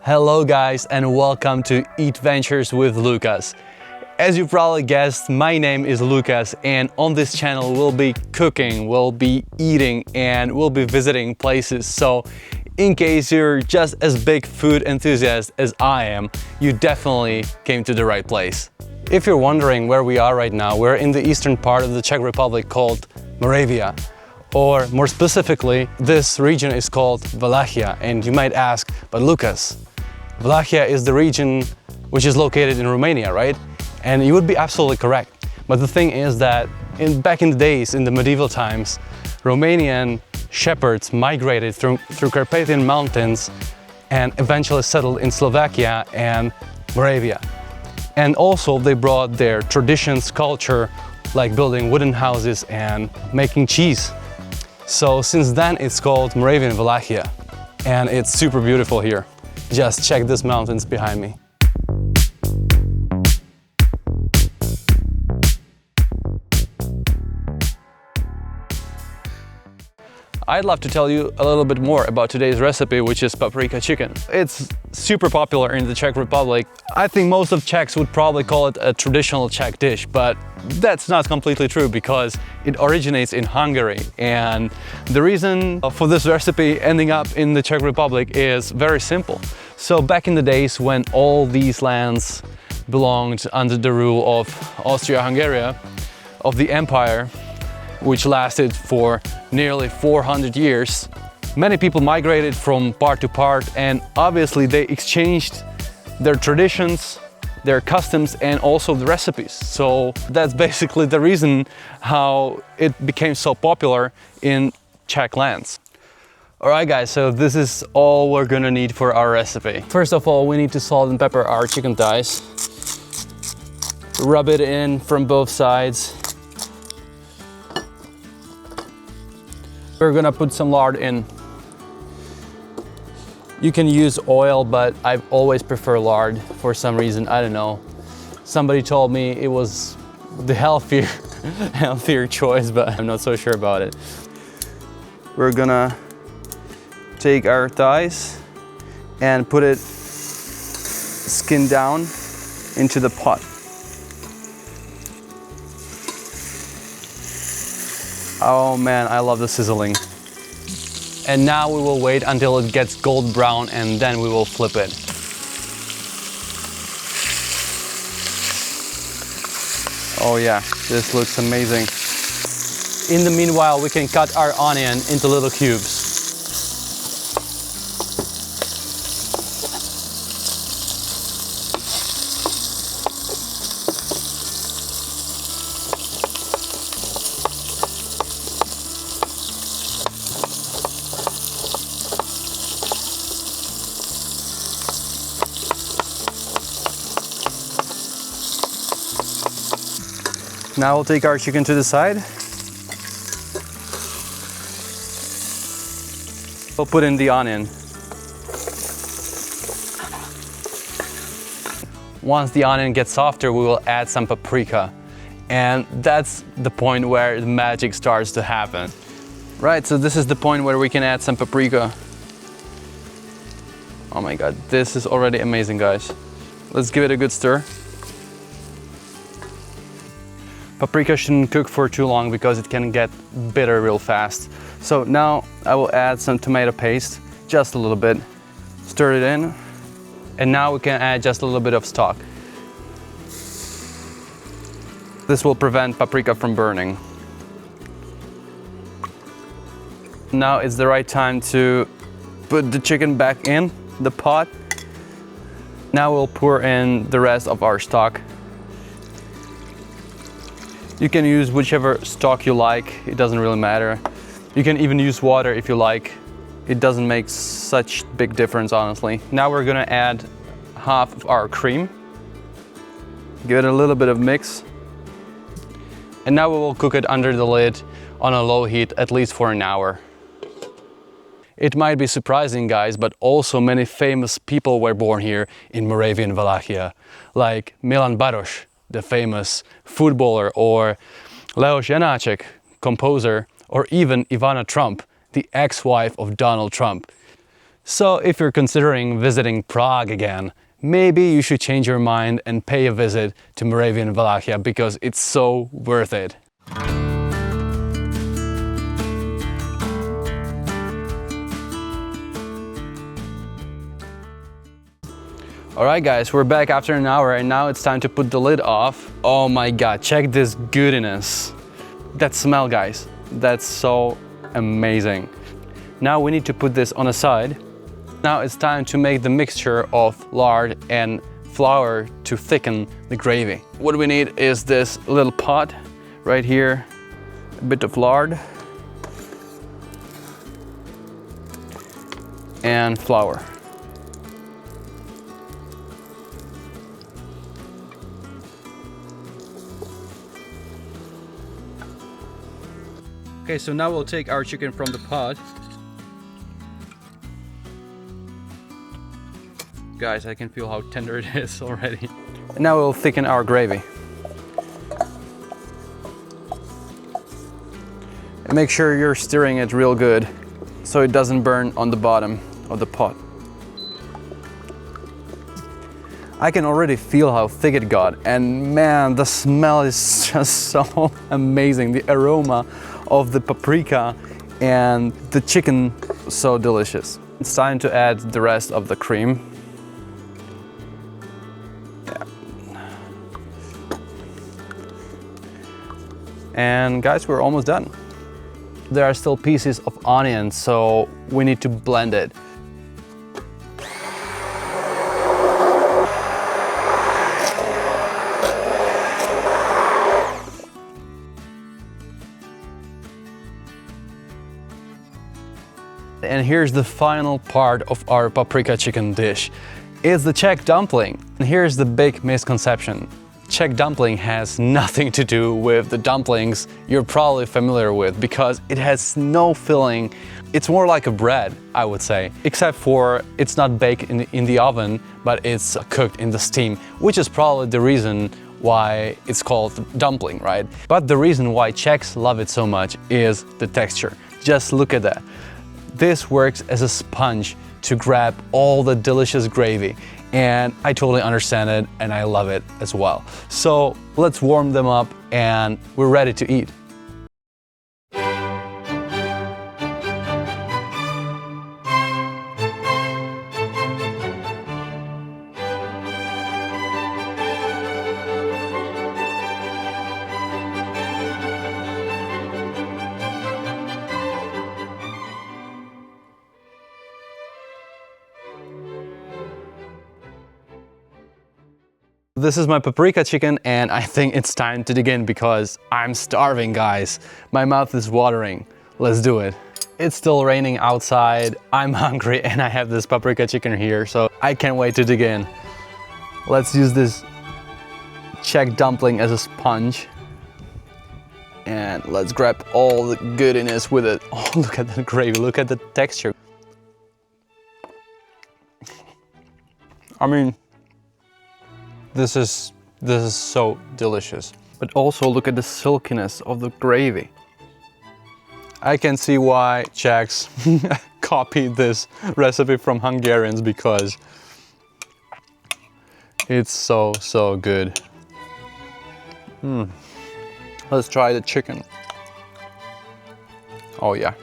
Hello guys and welcome to Eat Ventures with Lucas. As you probably guessed, my name is Lucas and on this channel we'll be cooking, we'll be eating and we'll be visiting places. So in case you're just as big food enthusiast as I am, you definitely came to the right place. If you're wondering where we are right now, we're in the eastern part of the Czech Republic called Moravia. Or more specifically, this region is called Wallachia. And you might ask, but Lucas, Wallachia is the region which is located in Romania, right? And you would be absolutely correct. But the thing is that back in the days, in the medieval times, Romanian shepherds migrated through Carpathian mountains and eventually settled in Slovakia and Moravia. And also they brought their traditions, culture, like building wooden houses and making cheese. So since then it's called Moravian Wallachia and it's super beautiful here. Just check these mountains behind me. I'd love to tell you a little bit more about today's recipe, which is paprika chicken. It's super popular in the Czech Republic. I think most of Czechs would probably call it a traditional Czech dish, but that's not completely true because it originates in Hungary. And the reason for this recipe ending up in the Czech Republic is very simple. So back in the days when all these lands belonged under the rule of Austria-Hungary, of the empire, which lasted for nearly 400 years. Many people migrated from part to part and obviously they exchanged their traditions, their customs and also the recipes. So that's basically the reason how it became so popular in Czech lands. Alright guys, so this is all we're gonna need for our recipe. First of all, we need to salt and pepper our chicken thighs. Rub it in from both sides. We're gonna put some lard in. You can use oil, but I always prefer lard for some reason, I don't know. Somebody told me it was the healthier choice, but I'm not so sure about it. We're gonna take our thighs and put it skin down into the pot. Oh man, I love the sizzling. And now we will wait until it gets gold brown and then we will flip it. Oh yeah, this looks amazing. In the meanwhile, we can cut our onion into little cubes. Now we'll take our chicken to the side. We'll put in the onion. Once the onion gets softer, we will add some paprika. And that's the point where the magic starts to happen. Right, so this is the point where we can add some paprika. Oh my god, this is already amazing, guys. Let's give it a good stir. Paprika shouldn't cook for too long because it can get bitter real fast. So now I will add some tomato paste, just a little bit. Stir it in. And now we can add just a little bit of stock. This will prevent paprika from burning. Now it's the right time to put the chicken back in the pot. Now we'll pour in the rest of our stock. You can use whichever stock you like, it doesn't really matter. You can even use water if you like. It doesn't make such big difference, honestly. Now we're gonna add half of our cream. Give it a little bit of mix. And now we will cook it under the lid on a low heat, at least for an hour. It might be surprising, guys, but also many famous people were born here in Moravian Wallachia, like Milan Baroš, the famous footballer, or Leoš Janáček, composer, or even Ivana Trump, the ex-wife of Donald Trump. So if you're considering visiting Prague again, maybe you should change your mind and pay a visit to Moravian Wallachia because it's so worth it. Alright guys, we're back after an hour and now it's time to put the lid off. Oh my god, check this goodness. That smell, guys, that's so amazing. Now we need to put this on a side. Now it's time to make the mixture of lard and flour to thicken the gravy. What we need is this little pot right here, a bit of lard and flour. Okay, so now we'll take our chicken from the pot. Guys, I can feel how tender it is already. And now we'll thicken our gravy. And make sure you're stirring it real good so it doesn't burn on the bottom of the pot. I can already feel how thick it got, and man, the smell is just so amazing. The aroma of the paprika and the chicken, so delicious. It's time to add the rest of the cream. Yeah. And guys, we're almost done. There are still pieces of onion, so we need to blend it. And here's the final part of our paprika chicken dish. It's the Czech dumpling. And here's the big misconception. Czech dumpling has nothing to do with the dumplings you're probably familiar with because it has no filling. It's more like a bread, I would say, except for it's not baked in the oven, but it's cooked in the steam, which is probably the reason why it's called dumpling, right? But the reason why Czechs love it so much is the texture. Just look at that. This works as a sponge to grab all the delicious gravy, and I totally understand it and I love it as well. So let's warm them up and we're ready to eat. This is my paprika chicken and I think it's time to dig in because I'm starving, guys. My mouth is watering. Let's do it. It's still raining outside. I'm hungry and I have this paprika chicken here, so I can't wait to dig in. Let's use this Czech dumpling as a sponge. And let's grab all the goodness with it. Oh, look at the gravy, look at the texture. I mean, this is so delicious. But also look at the silkiness of the gravy. I can see why Czechs copied this recipe from Hungarians because it's so good. Let's try the chicken. Oh yeah.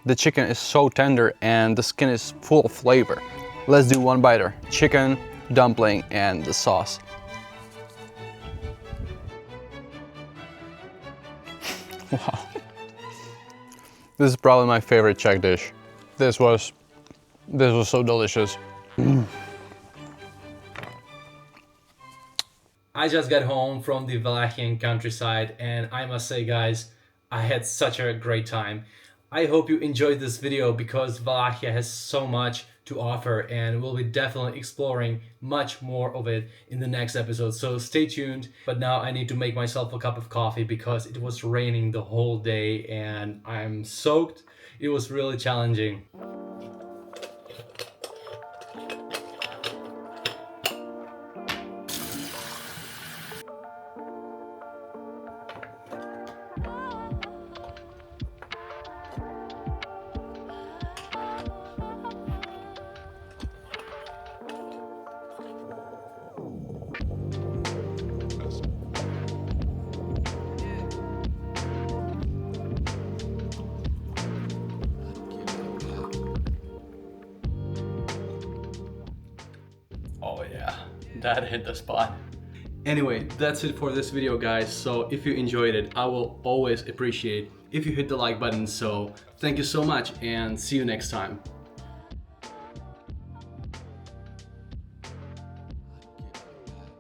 The chicken is so tender and the skin is full of flavor. Let's do one biter. Chicken, dumpling, and the sauce. Wow. This is probably my favorite Czech dish. This was so delicious. I just got home from the Wallachian countryside and I must say, guys, I had such a great time. I hope you enjoyed this video because Wallachia has so much to offer and we'll be definitely exploring much more of it in the next episode, so stay tuned. But now I need to make myself a cup of coffee because it was raining the whole day and I'm soaked. It was really challenging. yeah, that hit the spot. Anyway, that's it for this video, guys. So if you enjoyed it, I will always appreciate if you hit the like button. So thank you so much and see you next time.